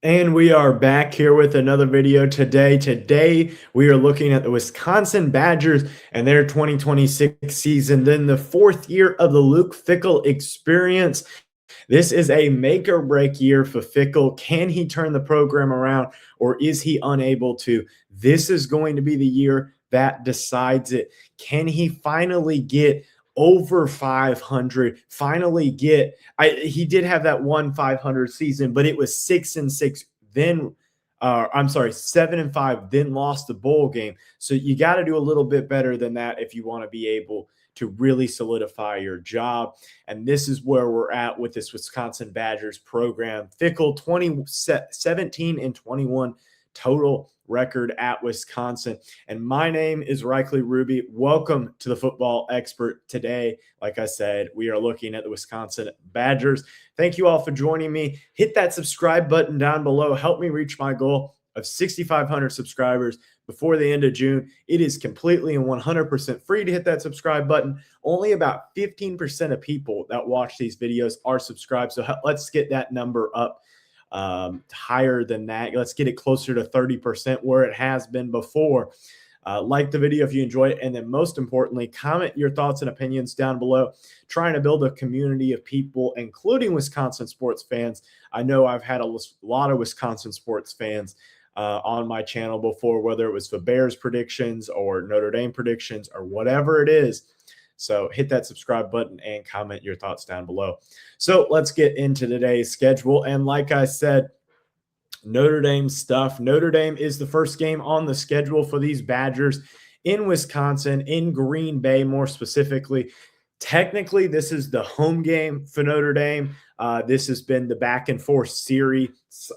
And we are back here with another video today. Today, we are looking at the Wisconsin Badgers and their 2026 season, then the fourth year of the Luke Fickell experience. This is a make or break year for Fickell. Can he turn the program around or is he unable to? This is going to be the year that decides it. Can he finally get over 500? Finally get he did have that one 500 season, but it was 6-6. Then I'm sorry, 7-5, then lost the bowl game. So you got to do a little bit better than that if you want to be able to really solidify your job. And this is where we're at with this Wisconsin Badgers program. Fickell, 17-21 total record at Wisconsin. And my name is Reichley Ruby. Welcome to the Football Expert. Today, like I said, we are looking at the Wisconsin Badgers. Thank you all for joining me. Hit that subscribe button down below. Help me reach my goal of 6,500 subscribers before the end of June. It is completely and 100% free to hit that subscribe button. Only about 15% of people that watch these videos are subscribed. So let's get that number up higher than that. Let's get it closer to 30% where it has been before. Like the video if you enjoyed it. And then most importantly, comment your thoughts and opinions down below. Trying to build a community of people, including Wisconsin sports fans. I know I've had a lot of Wisconsin sports fans on my channel before, whether it was for Bears predictions or Notre Dame predictions or whatever it is. So hit that subscribe button and comment your thoughts down below. So let's get into today's schedule. And like I said, Notre Dame stuff. Notre Dame is the first game on the schedule for these Badgers in Wisconsin, in Green Bay more specifically. Technically, this is the home game for Notre Dame. This has been the back and forth series,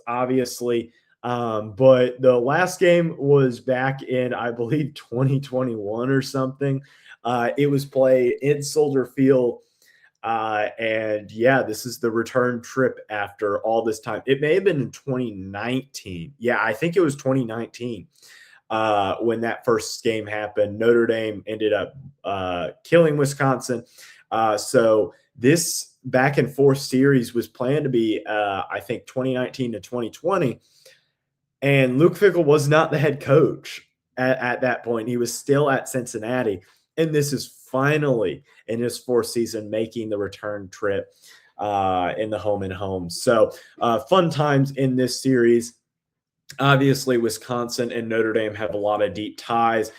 obviously. But the last game was back in, I believe, 2021 or something. It was played in Soldier Field. And yeah, this is the return trip after all this time. It may have been in 2019. Yeah, I think it was 2019 when that first game happened. Notre Dame ended up killing Wisconsin. So this back and forth series was planned to be, I think, 2019 to 2020. And Luke Fickell was not the head coach at that point. He was still at Cincinnati. And this is finally in his fourth season making the return trip in the home and home. So fun times in this series. Obviously, Wisconsin and Notre Dame have a lot of deep ties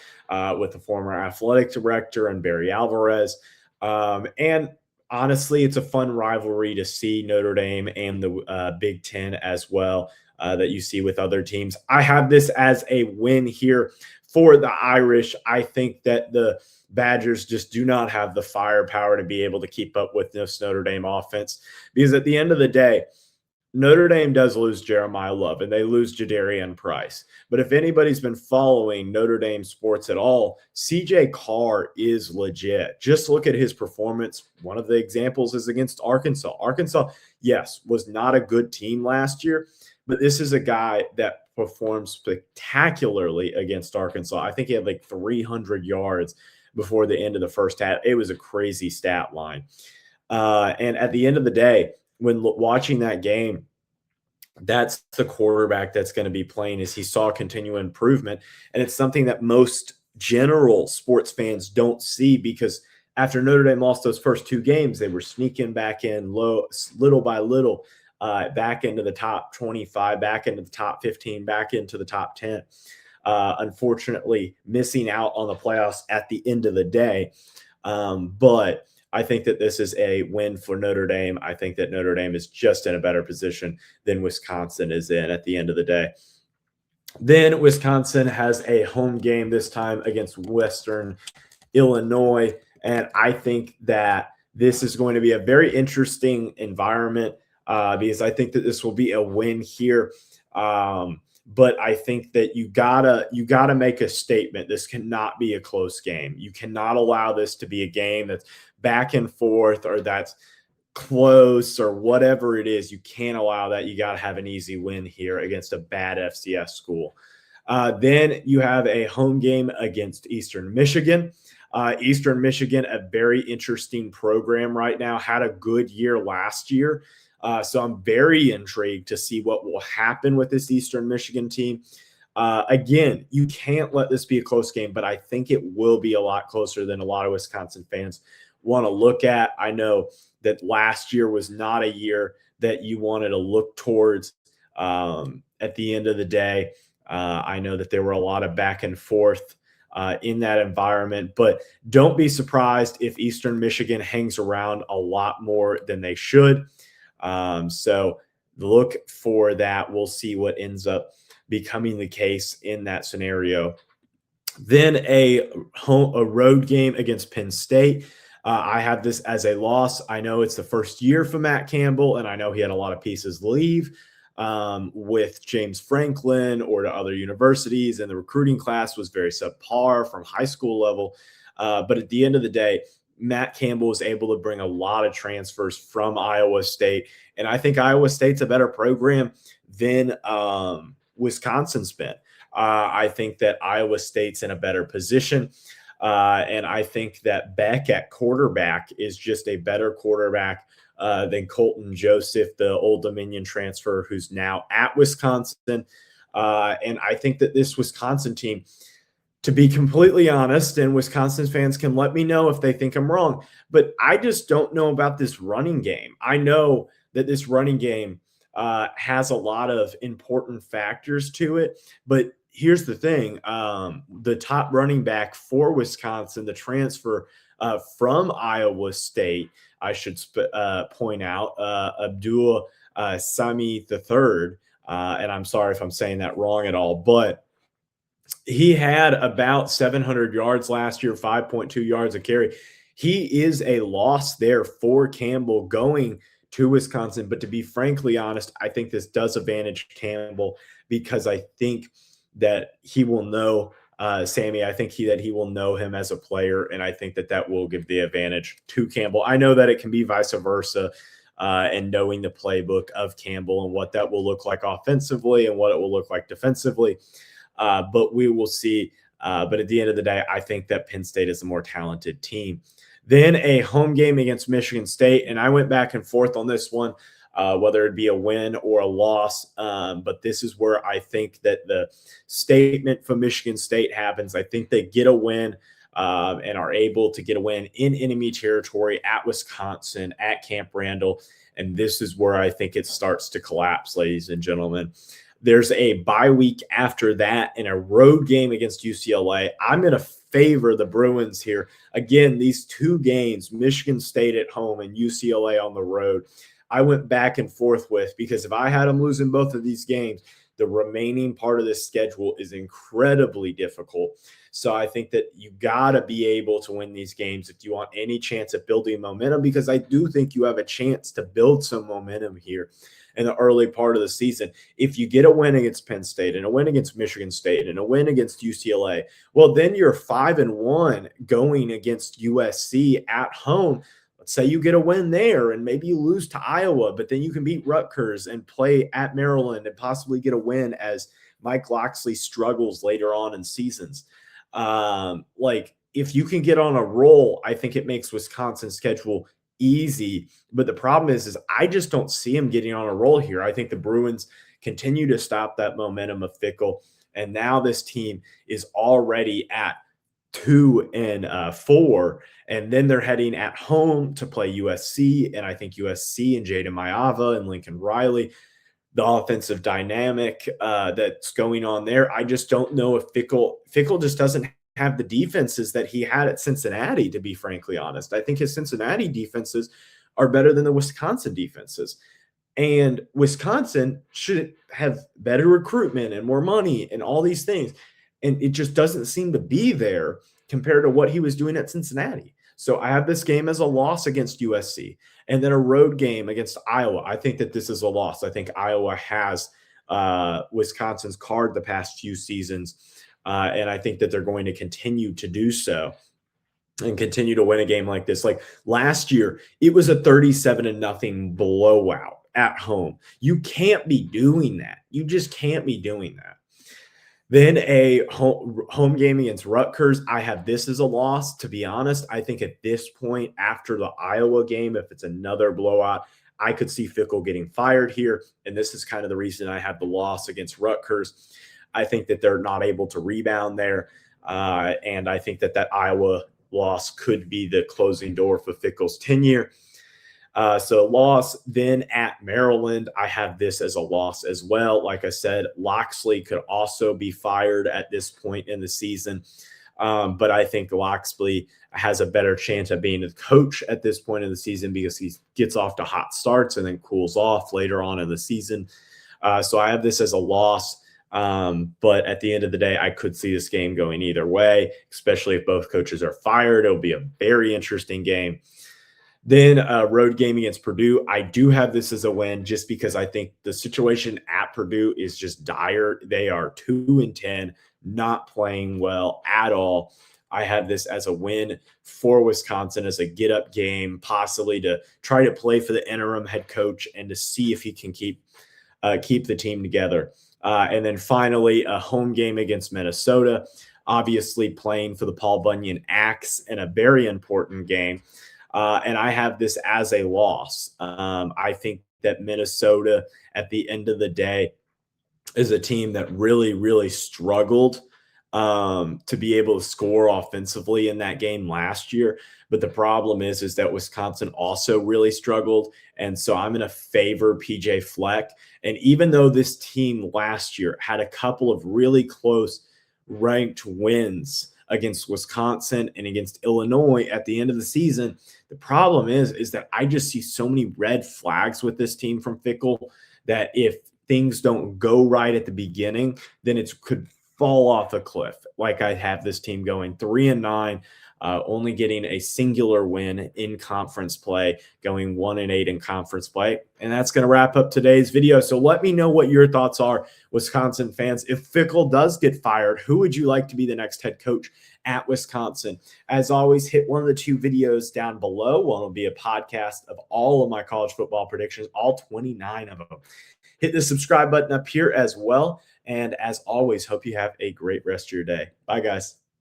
with the former athletic director and Barry Alvarez. And honestly, it's a fun rivalry to see Notre Dame and the Big Ten as well that you see with other teams. I have this as a win here for the Irish. I think that the Badgers just do not have the firepower to be able to keep up with this Notre Dame offense because at the end of the day, Notre Dame does lose Jeremiah Love and they lose Jadarian Price. But if anybody's been following Notre Dame sports at all, CJ Carr is legit. Just look at his performance. One of the examples is against Arkansas. Arkansas, yes, was not a good team last year, but this is a guy that performed spectacularly against Arkansas. I think he had like 300 yards before the end of the first half. It was a crazy stat line. And at the end of the day, when watching that game, that's the quarterback that's going to be playing as he saw continual improvement. And it's something that most general sports fans don't see because after Notre Dame lost those first two games, they were sneaking back in little by little, back into the top 25, back into the top 15, back into the top 10. Unfortunately, missing out on the playoffs at the end of the day. But I think that this is a win for Notre Dame. I think that Notre Dame is just in a better position than Wisconsin is in at the end of the day. Then Wisconsin has a home game this time against Western Illinois. And I think that this is going to be a very interesting environment because I think that this will be a win here. But I think that you gotta make a statement. This cannot be a close game. You cannot allow this to be a game that's back and forth or that's close or whatever it is. You can't allow that. You got to have an easy win here against a bad FCS school. Then you have a home game against Eastern Michigan. Eastern Michigan, a very interesting program right now, had a good year last year. So I'm very intrigued to see what will happen with this Eastern Michigan team. Again, you can't let this be a close game, but I think it will be a lot closer than a lot of Wisconsin fans want to look at. I know that last year was not a year that you wanted to look towards at the end of the day. I know that there were a lot of back and forth in that environment, but don't be surprised if Eastern Michigan hangs around a lot more than they should. So look for that. We'll see what ends up becoming the case in that scenario. Then a road game against Penn State. I have this as a loss. I know it's the first year for Matt Campbell, and I know he had a lot of pieces leave with James Franklin or to other universities, and the recruiting class was very subpar from high school level. But at the end of the day, Matt Campbell was able to bring a lot of transfers from Iowa State, and I think Iowa State's a better program than Wisconsin's been. I think that Iowa State's in a better position. And I think that Beck at quarterback is just a better quarterback than Colton Joseph, the Old Dominion transfer who's now at Wisconsin. And I think that this Wisconsin team, to be completely honest, and Wisconsin fans can let me know if they think I'm wrong, but I just don't know about this running game. I know that this running game has a lot of important factors to it, but here's the thing. The top running back for Wisconsin, the transfer from Iowa State, I should point out, Abdul Sami III, and I'm sorry if I'm saying that wrong at all, but he had about 700 yards last year, 5.2 yards a carry. He is a loss there for Campbell going to Wisconsin. But to be frankly honest, I think this does advantage Campbell because I think that he will know Sammy. I think that he will know him as a player, and I think that that will give the advantage to Campbell. I know that it can be vice versa, and knowing the playbook of Campbell and what that will look like offensively and what it will look like defensively. But we will see. But at the end of the day, I think that Penn State is the more talented team. Then a home game against Michigan State, and I went back and forth on this one, whether it be a win or a loss. But this is where I think that the statement from Michigan State happens. I think they get a win and are able to get a win in enemy territory at Wisconsin, at Camp Randall. And this is where I think it starts to collapse, ladies and gentlemen. There's a bye week after that and a road game against UCLA. I'm going to favor the Bruins here. Again, these two games, Michigan State at home and UCLA on the road, I went back and forth with because if I had them losing both of these games, the remaining part of this schedule is incredibly difficult. So I think that you got to be able to win these games if you want any chance at building momentum, because I do think you have a chance to build some momentum here in the early part of the season. If you get a win against Penn State and a win against Michigan State and a win against UCLA, well, then you're 5-1 going against USC at home. Let's say you get a win there and maybe you lose to Iowa, but then you can beat Rutgers and play at Maryland and possibly get a win as Mike Locksley struggles later on in seasons. Like if you can get on a roll, I think it makes Wisconsin's schedule easy. But the problem is I just don't see him getting on a roll here. I think the Bruins continue to stop that momentum of Fickle. And now this team is already at 2-4. And then they're heading at home to play USC. And I think USC and Jaden Mayava and Lincoln Riley, the offensive dynamic that's going on there. I just don't know if Fickle just doesn't have the defenses that he had at Cincinnati, to be frankly honest. I think his Cincinnati defenses are better than the Wisconsin defenses. And Wisconsin should have better recruitment and more money and all these things. And it just doesn't seem to be there compared to what he was doing at Cincinnati. So I have this game as a loss against USC and then a road game against Iowa. I think that this is a loss. I think Iowa has Wisconsin's card the past few seasons. And I think that they're going to continue to do so and continue to win a game like this. Like last year, it was a 37-0 blowout at home. You can't be doing that. You just can't be doing that. Then a home game against Rutgers. I have this as a loss. To be honest, I think at this point, after the Iowa game, if it's another blowout, I could see Fickle getting fired here. And this is kind of the reason I have the loss against Rutgers. I think that they're not able to rebound there. And I think that Iowa loss could be the closing door for Fickle's tenure. So loss. Then at Maryland, I have this as a loss as well. Like I said, Loxley could also be fired at this point in the season. But I think Loxley has a better chance of being a coach at this point in the season because he gets off to hot starts and then cools off later on in the season. So I have this as a loss. But at the end of the day, I could see this game going either way, especially if both coaches are fired. It'll be a very interesting game. Then road game against Purdue. I do have this as a win just because I think the situation at Purdue is just dire. They are 2-10, not playing well at all. I have this as a win for Wisconsin as a get-up game, possibly to try to play for the interim head coach and to see if he can keep the team together. And then finally, a home game against Minnesota, obviously playing for the Paul Bunyan Axe in a very important game. And I have this as a loss. I think that Minnesota, at the end of the day, is a team that really, really struggled to be able to score offensively in that game last year. But the problem is that Wisconsin also really struggled. And so I'm going to favor PJ Fleck. And even though this team last year had a couple of really close ranked wins against Wisconsin and against Illinois at the end of the season, the problem is that I just see so many red flags with this team from Fickle that if things don't go right at the beginning, then it could fall off a cliff. Like I have this team going 3-9, only getting a singular win in conference play, going 1-8 in conference play. And that's going to wrap up today's video. So let me know what your thoughts are, Wisconsin fans. If Fickle does get fired, who would you like to be the next head coach at Wisconsin? As always, hit one of the two videos down below. One will be a podcast of all of my college football predictions, all 29 of them. Hit the subscribe button up here as well. And as always, hope you have a great rest of your day. Bye, guys.